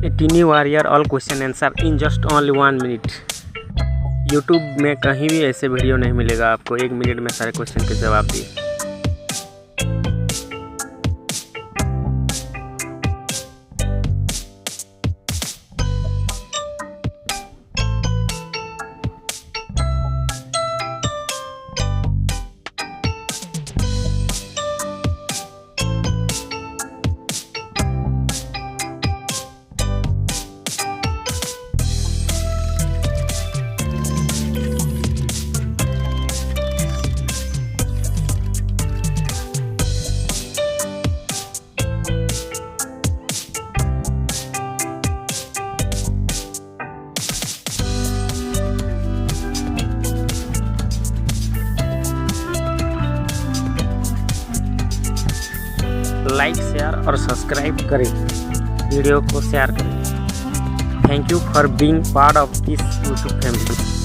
A tiny warrior all question answer in just only 1 minute. YouTube में कहीं भी ऐसे वीडियो नहीं मिलेगा आपको 1 मिनट में सारे क्वेश्चन के जवाब दिए। लाइक शेयर और सब्सक्राइब करें, वीडियो को शेयर करें। Thank you for being part of this YouTube family.